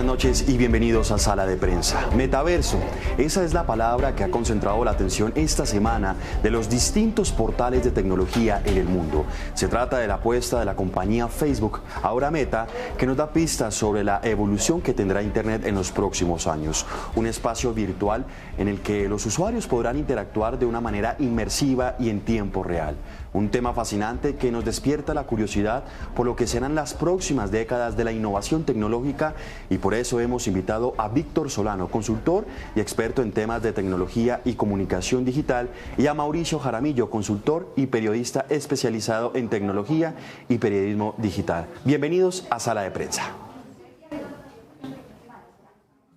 buenas noches y bienvenidos a Sala de Prensa. Metaverso, esa es la palabra que ha concentrado la atención esta semana de los distintos portales de tecnología en el mundo. Se trata de la apuesta de la compañía Facebook, ahora Meta, que nos da pistas sobre la evolución que tendrá Internet en los próximos años. Un espacio virtual en el que los usuarios podrán interactuar de una manera inmersiva y en tiempo real. Un tema fascinante que nos despierta la curiosidad por lo que serán las próximas décadas de la innovación tecnológica, y por eso hemos invitado a Víctor Solano, consultor y experto en temas de tecnología y comunicación digital, y a Mauricio Jaramillo, consultor y periodista especializado en tecnología y periodismo digital. Bienvenidos a Sala de Prensa.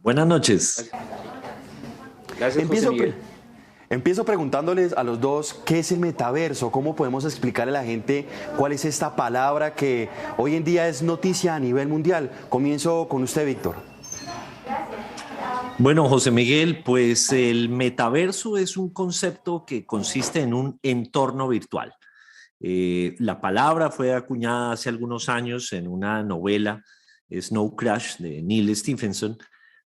Buenas noches. Gracias, José Miguel. Empiezo preguntándoles a los dos qué es el metaverso, cómo podemos explicarle a la gente cuál es esta palabra que hoy en día es noticia a nivel mundial. Comienzo con usted, Víctor. Bueno, José Miguel, pues el metaverso es un concepto que consiste en un entorno virtual. La palabra fue acuñada hace algunos años en una novela, Snow Crash, de Neal Stephenson,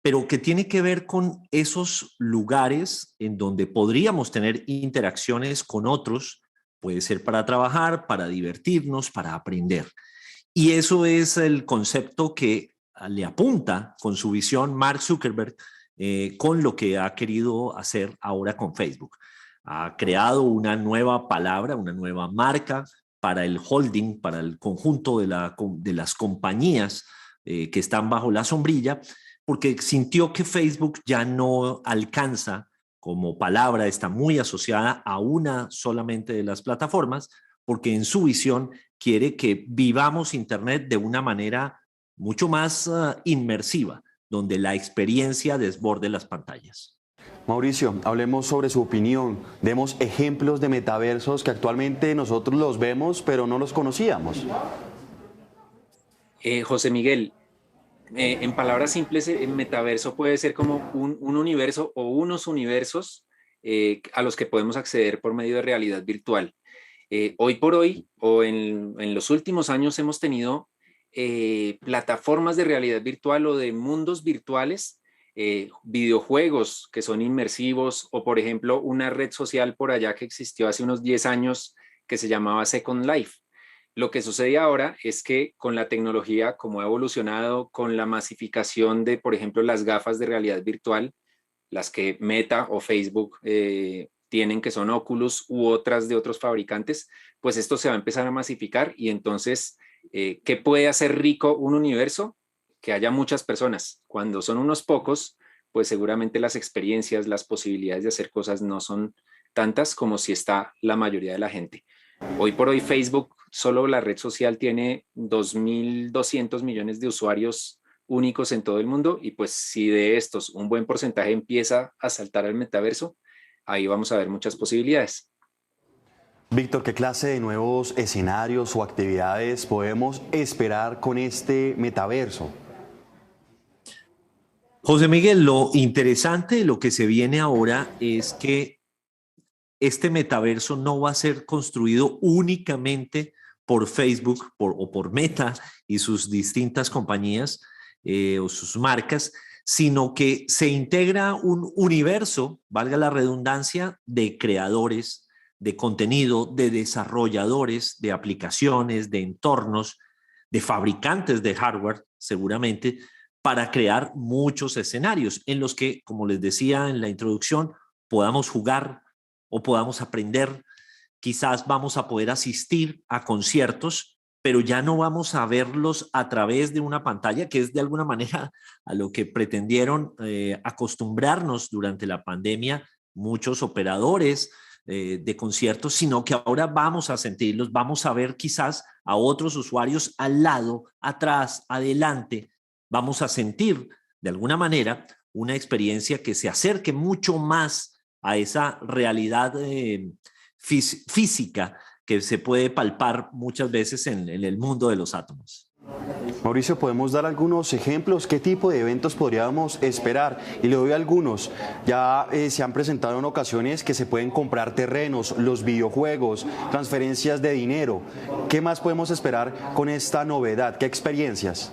pero que tiene que ver con esos lugares en donde podríamos tener interacciones con otros, puede ser para trabajar, para divertirnos, para aprender. Y eso es el concepto que le apunta con su visión Mark Zuckerberg, con lo que ha querido hacer ahora con Facebook. Ha creado una nueva palabra, una nueva marca para el holding, para el conjunto de las compañías que están bajo la sombrilla, porque sintió que Facebook ya no alcanza como palabra, está muy asociada a una solamente de las plataformas, porque en su visión quiere que vivamos Internet de una manera mucho más inmersiva, donde la experiencia desborde las pantallas. Mauricio, hablemos sobre su opinión. Demos ejemplos de metaversos que actualmente nosotros los vemos, pero no los conocíamos. José Miguel, en palabras simples, el metaverso puede ser como un universo o unos universos a los que podemos acceder por medio de realidad virtual. Hoy por hoy, o en los últimos años, hemos tenido plataformas de realidad virtual o de mundos virtuales, videojuegos que son inmersivos, o por ejemplo una red social por allá que existió hace unos 10 años que se llamaba Second Life. Lo que sucede ahora es que con la tecnología, como ha evolucionado, con la masificación de, por ejemplo, las gafas de realidad virtual, las que Meta o Facebook tienen, que son Oculus u otras de otros fabricantes, pues esto se va a empezar a masificar. Y entonces, ¿qué puede hacer rico un universo? Que haya muchas personas. Cuando son unos pocos, pues seguramente las experiencias, las posibilidades de hacer cosas no son tantas como si está la mayoría de la gente. Hoy por hoy Facebook, solo la red social, tiene 2.200 millones de usuarios únicos en todo el mundo, y pues si de estos un buen porcentaje empieza a saltar al metaverso, ahí vamos a ver muchas posibilidades. Víctor, ¿qué clase de nuevos escenarios o actividades podemos esperar con este metaverso? José Miguel, lo interesante de lo que se viene ahora es que este metaverso no va a ser construido únicamente por Facebook o por Meta y sus distintas compañías o sus marcas, sino que se integra un universo, valga la redundancia, de creadores de contenido, de desarrolladores de aplicaciones, de entornos, de fabricantes de hardware, seguramente, para crear muchos escenarios en los que, como les decía en la introducción, podamos jugar o podamos aprender. Quizás vamos a poder asistir a conciertos, pero ya no vamos a verlos a través de una pantalla, que es de alguna manera a lo que pretendieron acostumbrarnos durante la pandemia muchos operadores de conciertos, sino que ahora vamos a sentirlos, vamos a ver quizás a otros usuarios al lado, atrás, adelante. Vamos a sentir de alguna manera una experiencia que se acerque mucho más a esa realidad física que se puede palpar muchas veces en el mundo de los átomos. Mauricio, ¿podemos dar algunos ejemplos? ¿Qué tipo de eventos podríamos esperar? Y le doy algunos. Ya se han presentado en ocasiones que se pueden comprar terrenos, los videojuegos, transferencias de dinero. ¿Qué más podemos esperar con esta novedad? ¿Qué experiencias?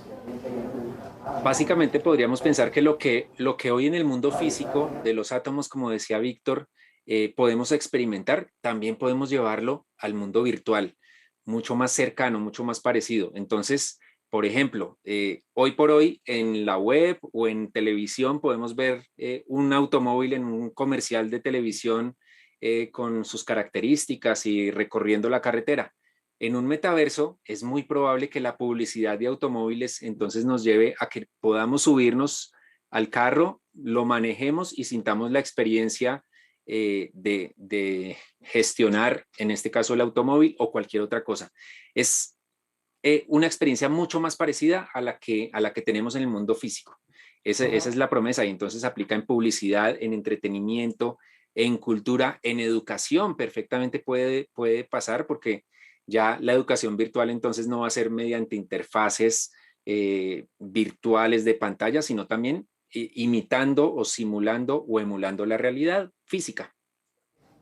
Básicamente podríamos pensar que lo que hoy en el mundo físico de los átomos, como decía Víctor, podemos experimentar, también podemos llevarlo al mundo virtual, mucho más cercano, mucho más parecido. Entonces, por ejemplo, hoy por hoy en la web o en televisión podemos ver un automóvil en un comercial de televisión con sus características y recorriendo la carretera. En un metaverso es muy probable que la publicidad de automóviles entonces nos lleve a que podamos subirnos al carro, lo manejemos y sintamos la experiencia de gestionar, en este caso el automóvil o cualquier otra cosa. Es una experiencia mucho más parecida a la que tenemos en el mundo físico. Esa es la promesa y entonces aplica en publicidad, en entretenimiento, en cultura, en educación, perfectamente puede pasar porque ya la educación virtual entonces no va a ser mediante interfaces virtuales de pantalla, sino también imitando o simulando o emulando la realidad física.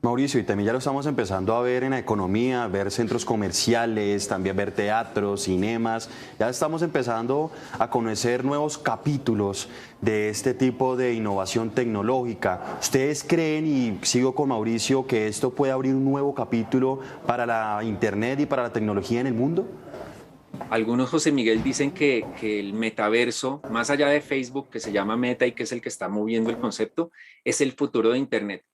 Mauricio, y también ya lo estamos empezando a ver en la economía, ver centros comerciales, también ver teatros, cinemas. Ya estamos empezando a conocer nuevos capítulos de este tipo de innovación tecnológica. ¿Ustedes creen, y sigo con Mauricio, que esto puede abrir un nuevo capítulo para la Internet y para la tecnología en el mundo? Algunos, José Miguel, dicen que el metaverso, más allá de Facebook, que se llama Meta y que es el que está moviendo el concepto, es el futuro de Internet.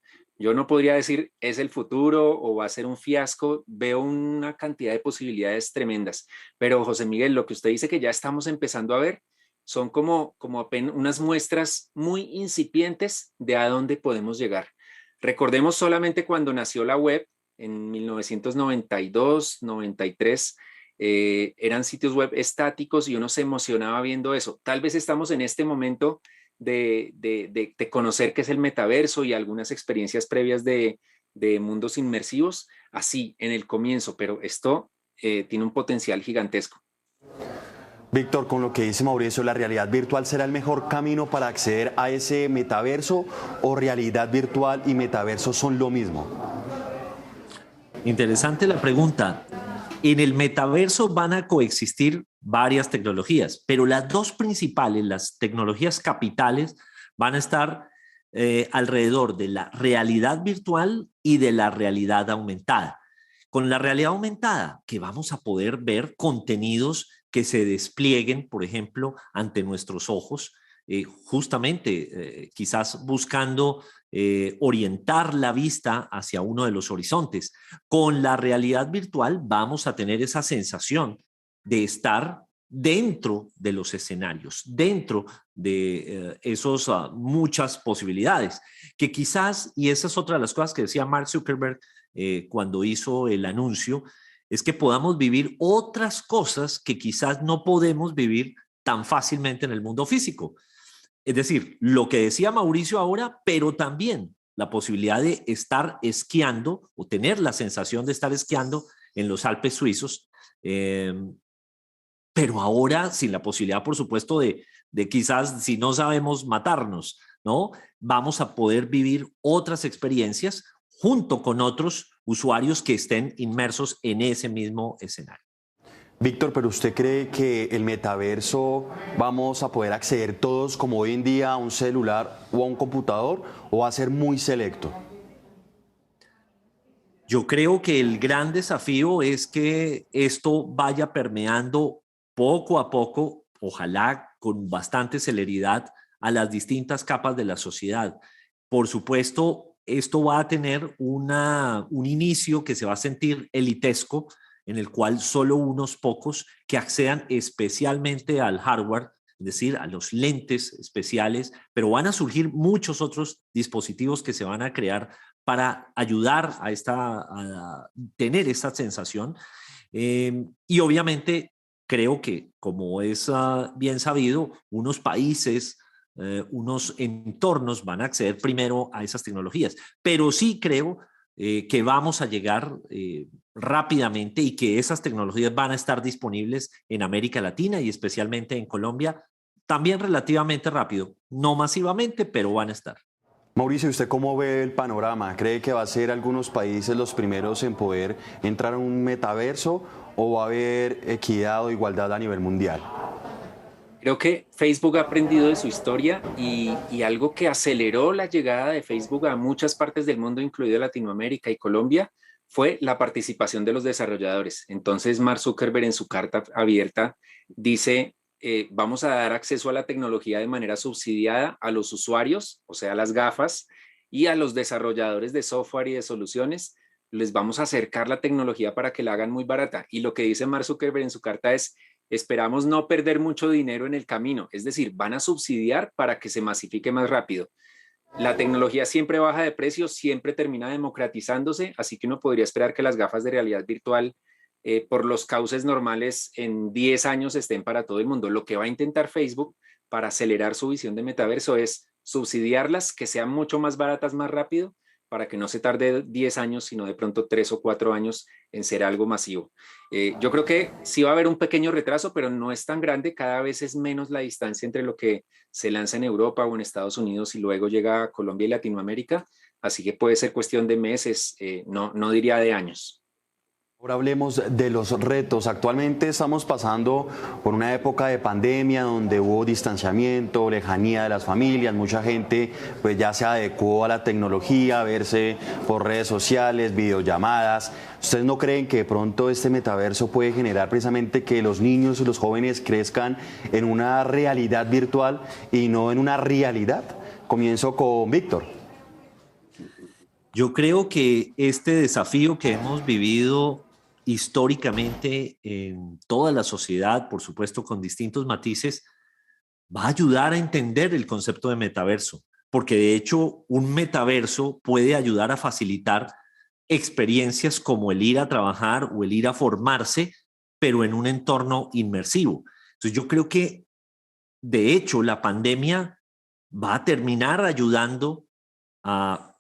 Yo no podría decir es el futuro o va a ser un fiasco, veo una cantidad de posibilidades tremendas, pero José Miguel, lo que usted dice que ya estamos empezando a ver son como apenas unas muestras muy incipientes de a dónde podemos llegar. Recordemos solamente cuando nació la web en 1992, 93, eran sitios web estáticos y uno se emocionaba viendo eso. Tal vez estamos en este momento de conocer qué es el metaverso y algunas experiencias previas de mundos inmersivos, así en el comienzo, pero esto tiene un potencial gigantesco. Víctor, con lo que dice Mauricio, ¿la realidad virtual será el mejor camino para acceder a ese metaverso o realidad virtual y metaverso son lo mismo? Interesante la pregunta. En el metaverso van a coexistir varias tecnologías, pero las dos principales, las tecnologías capitales, van a estar alrededor de la realidad virtual y de la realidad aumentada. Con la realidad aumentada, que vamos a poder ver contenidos que se desplieguen, por ejemplo, ante nuestros ojos, justamente quizás buscando orientar la vista hacia uno de los horizontes. Con la realidad virtual vamos a tener esa sensación de estar dentro de los escenarios, dentro de esos muchas posibilidades, que quizás, y esa es otra de las cosas que decía Mark Zuckerberg cuando hizo el anuncio, es que podamos vivir otras cosas que quizás no podemos vivir tan fácilmente en el mundo físico. Es decir, lo que decía Mauricio ahora, pero también la posibilidad de estar esquiando o tener la sensación de estar esquiando en los Alpes suizos, pero ahora sin la posibilidad, por supuesto, de quizás, si no sabemos, matarnos, ¿no? Vamos a poder vivir otras experiencias junto con otros usuarios que estén inmersos en ese mismo escenario. Víctor, ¿pero usted cree que el metaverso vamos a poder acceder todos como hoy en día a un celular o a un computador o va a ser muy selecto? Yo creo que el gran desafío es que esto vaya permeando poco a poco, ojalá con bastante celeridad, a las distintas capas de la sociedad. Por supuesto, esto va a tener un inicio que se va a sentir elitesco, en el cual solo unos pocos que accedan especialmente al hardware, es decir, a los lentes especiales, pero van a surgir muchos otros dispositivos que se van a crear para ayudar a tener esta sensación. Y obviamente creo que, como es bien sabido, unos países, unos entornos van a acceder primero a esas tecnologías, pero sí creo que vamos a llegar rápidamente y que esas tecnologías van a estar disponibles en América Latina y especialmente en Colombia también relativamente rápido, no masivamente, pero van a estar. Mauricio, ¿usted cómo ve el panorama? ¿Cree que va a ser algunos países los primeros en poder entrar en un metaverso o va a haber equidad o igualdad a nivel mundial? Creo que Facebook ha aprendido de su historia y algo que aceleró la llegada de Facebook a muchas partes del mundo, incluido Latinoamérica y Colombia, fue la participación de los desarrolladores. Entonces, Mark Zuckerberg en su carta abierta dice, vamos a dar acceso a la tecnología de manera subsidiada a los usuarios, o sea, a las gafas, y a los desarrolladores de software y de soluciones. Les vamos a acercar la tecnología para que la hagan muy barata. Y lo que dice Mark Zuckerberg en su carta es, esperamos no perder mucho dinero en el camino, es decir, van a subsidiar para que se masifique más rápido. La tecnología siempre baja de precio, siempre termina democratizándose, así que uno podría esperar que las gafas de realidad virtual, por los cauces normales, en 10 años estén para todo el mundo. Lo que va a intentar Facebook para acelerar su visión de metaverso es subsidiarlas, que sean mucho más baratas más rápido, para que no se tarde 10 años, sino de pronto 3 o 4 años en ser algo masivo. Yo creo que sí va a haber un pequeño retraso, pero no es tan grande. Cada vez es menos la distancia entre lo que se lanza en Europa o en Estados Unidos y luego llega a Colombia y Latinoamérica. Así que puede ser cuestión de meses, no diría de años. Ahora hablemos de los retos. Actualmente estamos pasando por una época de pandemia donde hubo distanciamiento, lejanía de las familias, mucha gente pues ya se adecuó a la tecnología, a verse por redes sociales, videollamadas. ¿Ustedes no creen que de pronto este metaverso puede generar precisamente que los niños y los jóvenes crezcan en una realidad virtual y no en una realidad? Comienzo con Víctor. Yo creo que este desafío que hemos vivido históricamente en toda la sociedad, por supuesto con distintos matices, va a ayudar a entender el concepto de metaverso, porque de hecho un metaverso puede ayudar a facilitar experiencias como el ir a trabajar o el ir a formarse, pero en un entorno inmersivo. Entonces yo creo que de hecho la pandemia va a terminar ayudando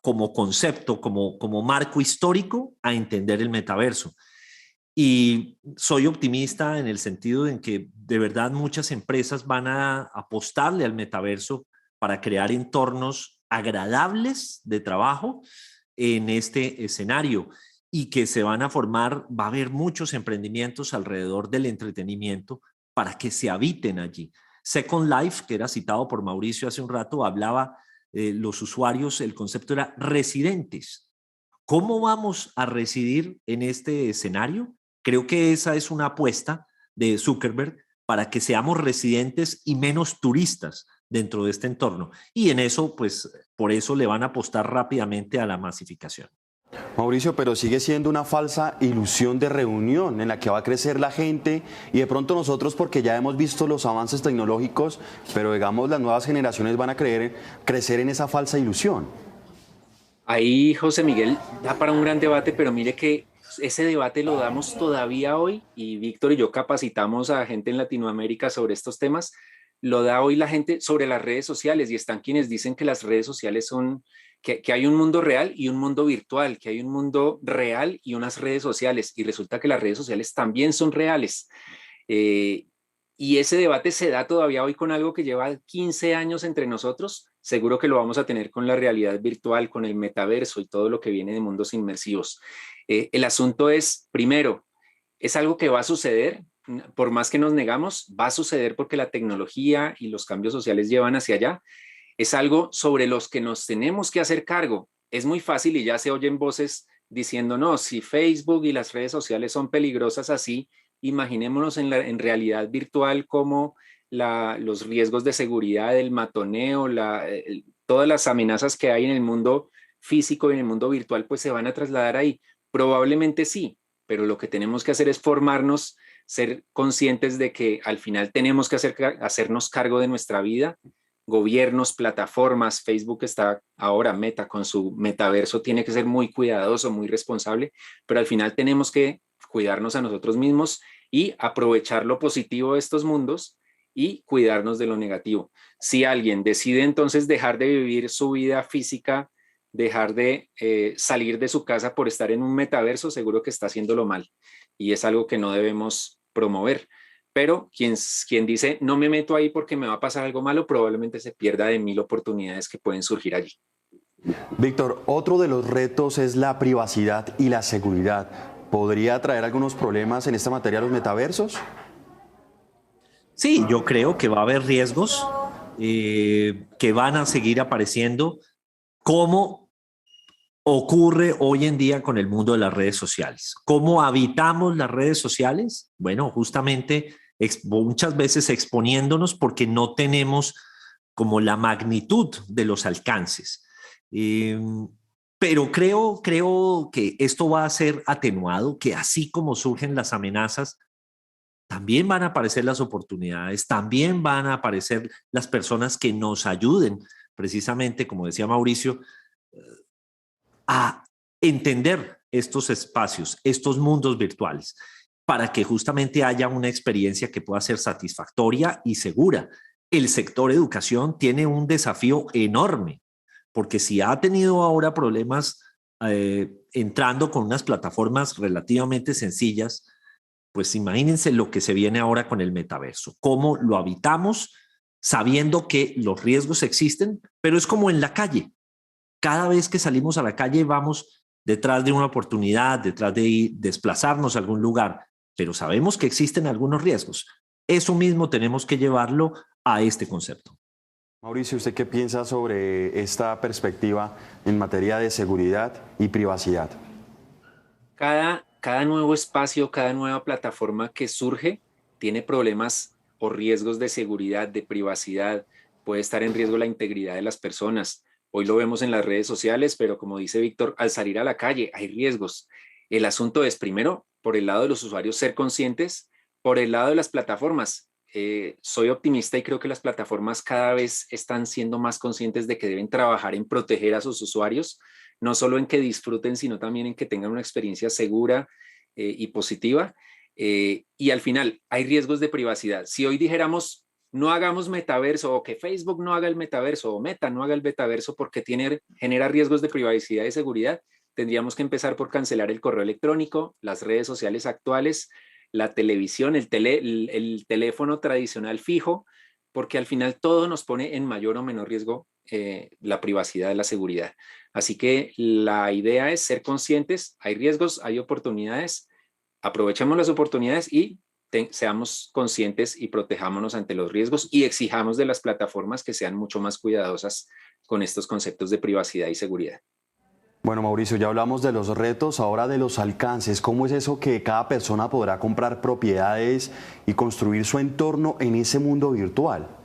como concepto, como marco histórico, a entender el metaverso. Y soy optimista en el sentido en que de verdad muchas empresas van a apostarle al metaverso para crear entornos agradables de trabajo en este escenario y que se van a formar, va a haber muchos emprendimientos alrededor del entretenimiento para que se habiten allí. Second Life, que era citado por Mauricio hace un rato, hablaba los usuarios, el concepto era residentes. ¿Cómo vamos a residir en este escenario? Creo que esa es una apuesta de Zuckerberg para que seamos residentes y menos turistas dentro de este entorno. Y en eso, pues, por eso le van a apostar rápidamente a la masificación. Mauricio, pero sigue siendo una falsa ilusión de reunión en la que va a crecer la gente y de pronto nosotros, porque ya hemos visto los avances tecnológicos, pero digamos las nuevas generaciones van a crecer en esa falsa ilusión. Ahí, José Miguel, da para un gran debate, pero mire que ese debate lo damos todavía hoy y Víctor y yo capacitamos a gente en Latinoamérica sobre estos temas. Lo da hoy la gente sobre las redes sociales y están quienes dicen que las redes sociales son, que hay un mundo real y un mundo virtual, que hay un mundo real y unas redes sociales y resulta que las redes sociales también son reales. Y ese debate se da todavía hoy con algo que lleva 15 años entre nosotros. Seguro que lo vamos a tener con la realidad virtual, con el metaverso y todo lo que viene de mundos inmersivos. El asunto es, primero, es algo que va a suceder, por más que nos negamos, va a suceder porque la tecnología y los cambios sociales llevan hacia allá. Es algo sobre los que nos tenemos que hacer cargo. Es muy fácil y ya se oyen voces diciendo, no, si Facebook y las redes sociales son peligrosas así, imaginémonos en realidad virtual como los riesgos de seguridad, el matoneo, todas las amenazas que hay en el mundo físico y en el mundo virtual, pues se van a trasladar ahí. Probablemente sí, pero lo que tenemos que hacer es formarnos, ser conscientes de que al final tenemos que hacernos cargo de nuestra vida. Gobiernos, plataformas, Facebook está ahora, Meta con su metaverso, tiene que ser muy cuidadoso, muy responsable, pero al final tenemos que cuidarnos a nosotros mismos y aprovechar lo positivo de estos mundos y cuidarnos de lo negativo. Si alguien decide entonces dejar de vivir su vida física, dejar de salir de su casa por estar en un metaverso, seguro que está haciéndolo mal y es algo que no debemos promover. Pero quien dice no me meto ahí porque me va a pasar algo malo, probablemente se pierda de 1000 oportunidades que pueden surgir allí. Víctor, otro de los retos es la privacidad y la seguridad. ¿Podría traer algunos problemas en esta materia los metaversos? Sí, yo creo que va a haber riesgos que van a seguir apareciendo, como ocurre hoy en día con el mundo de las redes sociales. ¿Cómo habitamos las redes sociales? Bueno, justamente muchas veces exponiéndonos porque no tenemos como la magnitud de los alcances. Eh, pero creo que esto va a ser atenuado, que así como surgen las amenazas, también van a aparecer las oportunidades, también van a aparecer las personas que nos ayuden, precisamente, como decía Mauricio, a entender estos espacios, estos mundos virtuales, para que justamente haya una experiencia que pueda ser satisfactoria y segura. El sector educación tiene un desafío enorme, porque si ha tenido ahora problemas entrando con unas plataformas relativamente sencillas, pues imagínense lo que se viene ahora con el metaverso, cómo lo habitamos sabiendo que los riesgos existen, pero es como en la calle. Cada vez que salimos a la calle vamos detrás de una oportunidad, detrás de desplazarnos a algún lugar, pero sabemos que existen algunos riesgos. Eso mismo tenemos que llevarlo a este concepto. Mauricio, ¿usted qué piensa sobre esta perspectiva en materia de seguridad y privacidad? Cada nuevo espacio, cada nueva plataforma que surge tiene problemas o riesgos de seguridad, de privacidad, puede estar en riesgo la integridad de las personas. Hoy lo vemos en las redes sociales, pero como dice Víctor, al salir a la calle hay riesgos. El asunto es, primero, por el lado de los usuarios, ser conscientes, por el lado de las plataformas. Soy optimista y creo que las plataformas cada vez están siendo más conscientes de que deben trabajar en proteger a sus usuarios, no solo en que disfruten, sino también en que tengan una experiencia segura y positiva. Y al final, hay riesgos de privacidad. Si hoy dijéramos, no hagamos metaverso, o que Facebook no haga el metaverso, o Meta no haga el metaverso porque genera riesgos de privacidad y seguridad, tendríamos que empezar por cancelar el correo electrónico, las redes sociales actuales, la televisión, el teléfono tradicional fijo, porque al final todo nos pone en mayor o menor riesgo la privacidad, la seguridad. Así que la idea es ser conscientes, hay riesgos, hay oportunidades, aprovechemos las oportunidades y seamos conscientes y protejámonos ante los riesgos y exijamos de las plataformas que sean mucho más cuidadosas con estos conceptos de privacidad y seguridad. Bueno, Mauricio, ya hablamos de los retos, ahora de los alcances. ¿Cómo es eso que cada persona podrá comprar propiedades y construir su entorno en ese mundo virtual?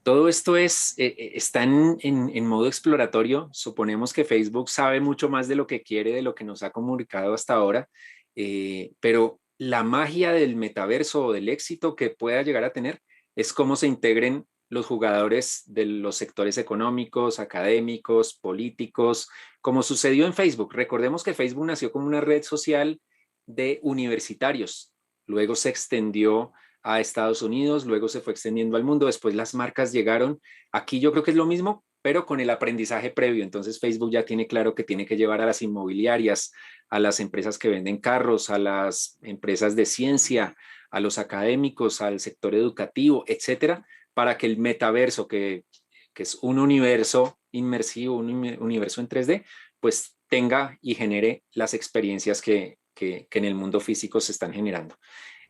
Todo esto está en modo exploratorio. Suponemos que Facebook sabe mucho más de lo que quiere, de lo que nos ha comunicado hasta ahora, pero la magia del metaverso o del éxito que pueda llegar a tener es cómo se integren los jugadores de los sectores económicos, académicos, políticos, como sucedió en Facebook. Recordemos que Facebook nació como una red social de universitarios, luego se extendió a Estados Unidos, luego se fue extendiendo al mundo, después las marcas llegaron. Aquí yo creo que es lo mismo, pero con el aprendizaje previo. Entonces Facebook ya tiene claro que tiene que llevar a las inmobiliarias, a las empresas que venden carros, a las empresas de ciencia, a los académicos, al sector educativo, etcétera, para que el metaverso, que es un universo inmersivo, un universo en 3D, pues tenga y genere las experiencias que en el mundo físico se están generando.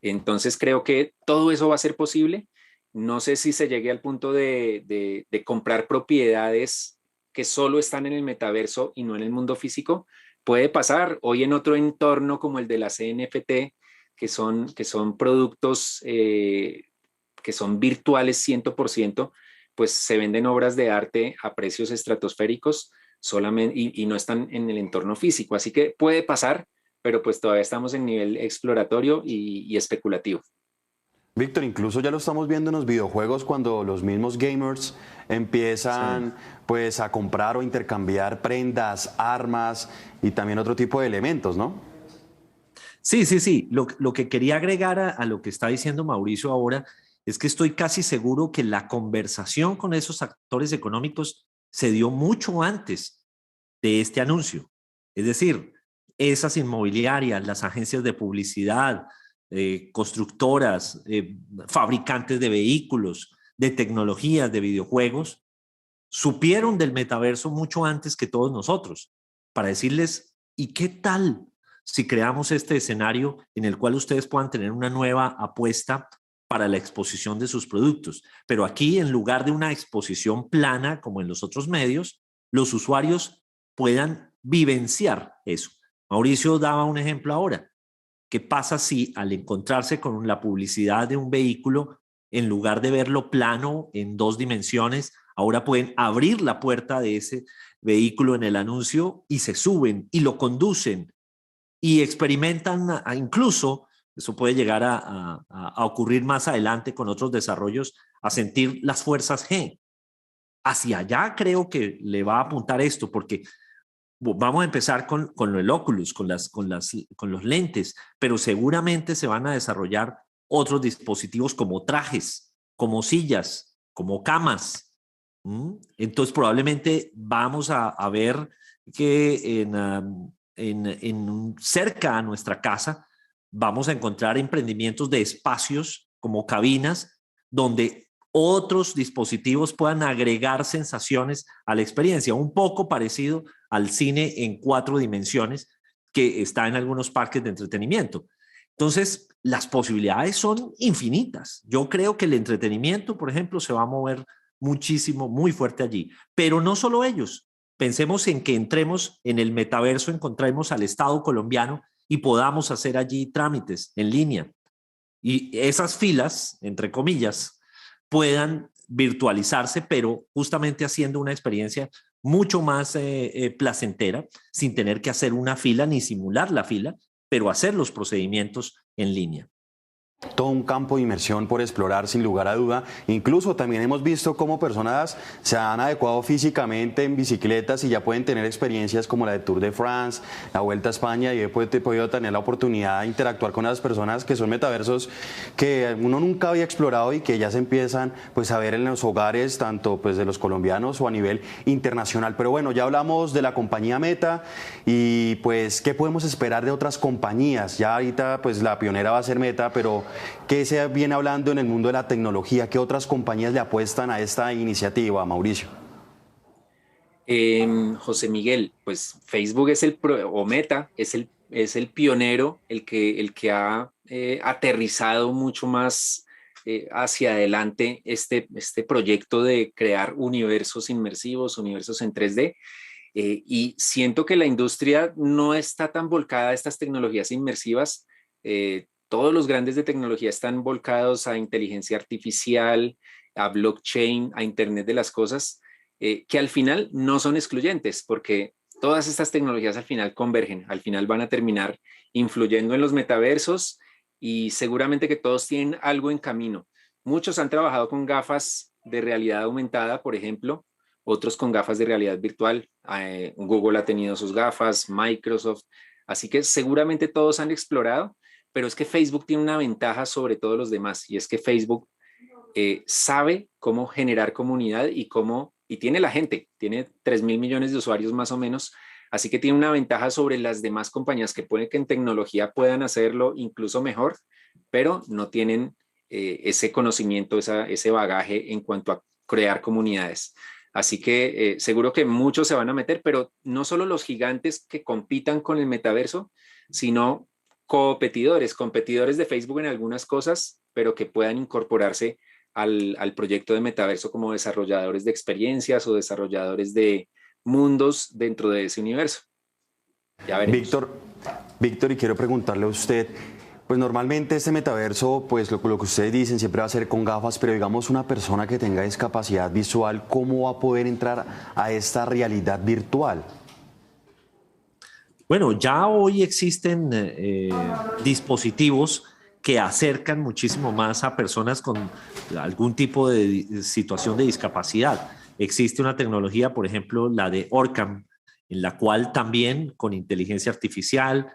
Entonces creo que todo eso va a ser posible. No sé si se llegue al punto de comprar propiedades que solo están en el metaverso y no en el mundo físico. Puede pasar hoy en otro entorno como el de las NFT, que son productos que son virtuales 100%, pues se venden obras de arte a precios estratosféricos solamente y no están en el entorno físico. Así que puede pasar, pero pues todavía estamos en nivel exploratorio y especulativo. Víctor, incluso ya lo estamos viendo en los videojuegos cuando los mismos gamers empiezan pues a comprar o intercambiar prendas, armas y también otro tipo de elementos, ¿no? Sí. Lo que quería agregar a lo que está diciendo Mauricio ahora es que estoy casi seguro que la conversación con esos actores económicos se dio mucho antes de este anuncio. Es decir, esas inmobiliarias, las agencias de publicidad, constructoras, fabricantes de vehículos, de tecnologías, de videojuegos, supieron del metaverso mucho antes que todos nosotros, para decirles, ¿y qué tal si creamos este escenario en el cual ustedes puedan tener una nueva apuesta para la exposición de sus productos. Pero aquí, en lugar de una exposición plana como en los otros medios, los usuarios puedan vivenciar eso. Mauricio daba un ejemplo ahora. ¿Qué pasa si al encontrarse con la publicidad de un vehículo, en lugar de verlo plano en 2 dimensiones, ahora pueden abrir la puerta de ese vehículo en el anuncio y se suben y lo conducen y experimentan incluso, eso puede llegar a ocurrir más adelante con otros desarrollos, a sentir las fuerzas G? Hacia allá creo que le va a apuntar esto, porque vamos a empezar con el Oculus, con los lentes, pero seguramente se van a desarrollar otros dispositivos como trajes, como sillas, como camas. Entonces probablemente vamos a ver que cerca a nuestra casa vamos a encontrar emprendimientos de espacios como cabinas donde otros dispositivos puedan agregar sensaciones a la experiencia, un poco parecido al cine en 4 dimensiones que está en algunos parques de entretenimiento. Entonces, las posibilidades son infinitas. Yo creo que el entretenimiento, por ejemplo, se va a mover muchísimo, muy fuerte allí. Pero no solo ellos. Pensemos en que entremos en el metaverso, encontremos al Estado colombiano y podamos hacer allí trámites en línea. Y esas filas, entre comillas, puedan virtualizarse, pero justamente haciendo una experiencia mucho más placentera, sin tener que hacer una fila ni simular la fila, pero hacer los procedimientos en línea. Todo un campo de inmersión por explorar, sin lugar a duda. Incluso también hemos visto cómo personas se han adecuado físicamente en bicicletas y ya pueden tener experiencias como la de Tour de France, la Vuelta a España, y he podido tener la oportunidad de interactuar con las personas que son metaversos que uno nunca había explorado y que ya se empiezan pues a ver en los hogares, tanto pues de los colombianos o a nivel internacional. Pero bueno, ya hablamos de la compañía Meta y pues ¿qué podemos esperar de otras compañías? Ya ahorita pues la pionera va a ser Meta, pero ¿qué se viene hablando en el mundo de la tecnología? ¿Qué otras compañías le apuestan a esta iniciativa, Mauricio? José Miguel, pues Facebook o Meta es el pionero, el que ha aterrizado mucho más hacia adelante este proyecto de crear universos inmersivos, universos en 3D. Y siento que la industria no está tan volcada a estas tecnologías inmersivas. Todos los grandes de tecnología están volcados a inteligencia artificial, a blockchain, a Internet de las cosas, que al final no son excluyentes, porque todas estas tecnologías al final convergen, al final van a terminar influyendo en los metaversos y seguramente que todos tienen algo en camino. Muchos han trabajado con gafas de realidad aumentada, por ejemplo, otros con gafas de realidad virtual. Google ha tenido sus gafas, Microsoft, así que seguramente todos han explorado. Pero es que Facebook tiene una ventaja sobre todos los demás, y es que Facebook sabe cómo generar comunidad y tiene la gente, tiene 3.000 millones de usuarios más o menos, así que tiene una ventaja sobre las demás compañías que pueden que en tecnología puedan hacerlo incluso mejor, pero no tienen ese conocimiento, ese bagaje en cuanto a crear comunidades. Así que seguro que muchos se van a meter, pero no solo los gigantes que compitan con el metaverso, sino competidores de Facebook en algunas cosas, pero que puedan incorporarse al proyecto de metaverso como desarrolladores de experiencias o desarrolladores de mundos dentro de ese universo. Ya veremos. Víctor, y quiero preguntarle a usted, pues normalmente este metaverso, pues lo que ustedes dicen siempre va a ser con gafas, pero digamos una persona que tenga discapacidad visual, ¿cómo va a poder entrar a esta realidad virtual? Bueno, ya hoy existen dispositivos que acercan muchísimo más a personas con algún tipo de situación de discapacidad. Existe una tecnología, por ejemplo, la de Orcam, en la cual también con inteligencia artificial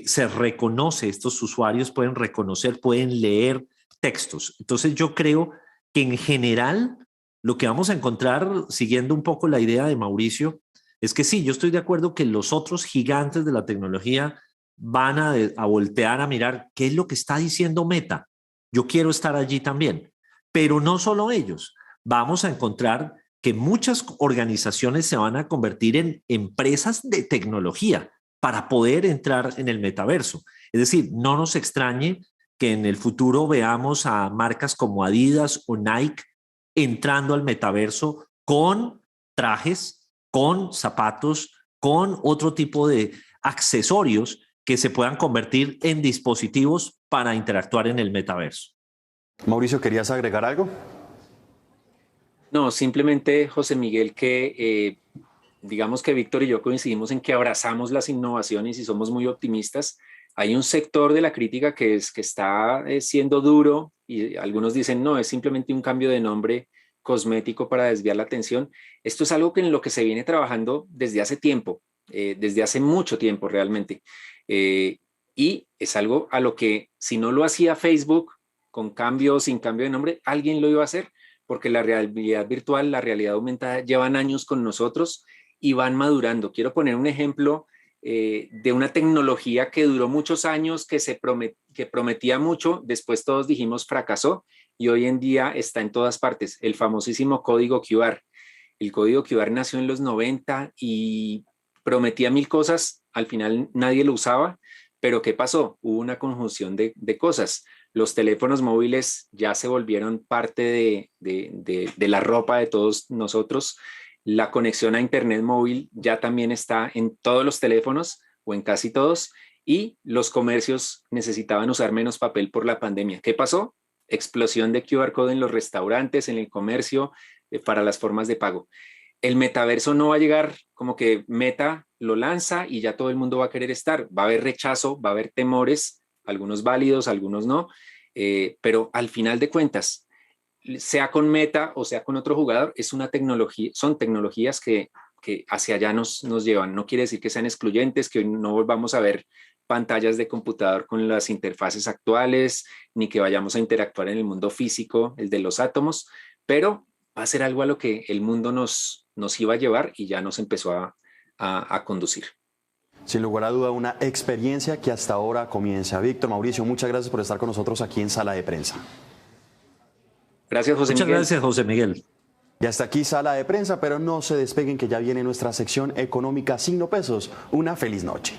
se reconoce, estos usuarios pueden reconocer, pueden leer textos. Entonces yo creo que en general lo que vamos a encontrar, siguiendo un poco la idea de Mauricio, es que sí, yo estoy de acuerdo que los otros gigantes de la tecnología van a voltear a mirar qué es lo que está diciendo Meta. Yo quiero estar allí también. Pero no solo ellos. Vamos a encontrar que muchas organizaciones se van a convertir en empresas de tecnología para poder entrar en el metaverso. Es decir, no nos extrañe que en el futuro veamos a marcas como Adidas o Nike entrando al metaverso con trajes, con zapatos, con otro tipo de accesorios que se puedan convertir en dispositivos para interactuar en el metaverso. Mauricio, ¿querías agregar algo? No, simplemente, José Miguel, que digamos que Víctor y yo coincidimos en que abrazamos las innovaciones y somos muy optimistas. Hay un sector de la crítica que está siendo duro y algunos dicen, no, es simplemente un cambio de nombre cosmético para desviar la atención. Esto es algo en lo que se viene trabajando desde hace tiempo, desde hace mucho tiempo realmente. Y es algo a lo que si no lo hacía Facebook, con cambio o sin cambio de nombre, alguien lo iba a hacer, porque la realidad virtual, la realidad aumentada llevan años con nosotros y van madurando. Quiero poner un ejemplo de una tecnología que duró muchos años, que prometía mucho, después todos dijimos fracasó y hoy en día está en todas partes, el famosísimo código QR. El código QR nació en los 90 y prometía mil cosas, al final nadie lo usaba, pero ¿qué pasó? Hubo una conjunción de cosas. Los teléfonos móviles ya se volvieron parte de la ropa de todos nosotros. La conexión a Internet móvil ya también está en todos los teléfonos o en casi todos y los comercios necesitaban usar menos papel por la pandemia. ¿Qué pasó? Explosión de QR code en los restaurantes, en el comercio, para las formas de pago. El metaverso no va a llegar como que Meta lo lanza y ya todo el mundo va a querer estar. Va a haber rechazo, va a haber temores, algunos válidos, algunos no, pero al final de cuentas, sea con Meta o sea con otro jugador, es una tecnología, son tecnologías que hacia allá nos llevan. No quiere decir que sean excluyentes, que no volvamos a ver pantallas de computador con las interfaces actuales, ni que vayamos a interactuar en el mundo físico, el de los átomos, pero va a ser algo a lo que el mundo nos iba a llevar y ya nos empezó a conducir. Sin lugar a duda, una experiencia que hasta ahora comienza. Víctor, Mauricio, muchas gracias por estar con nosotros aquí en Sala de Prensa. Gracias, José Miguel. Muchas gracias, José Miguel. Y hasta aquí Sala de Prensa, pero no se despeguen que ya viene nuestra sección económica Signo Pesos. Una feliz noche.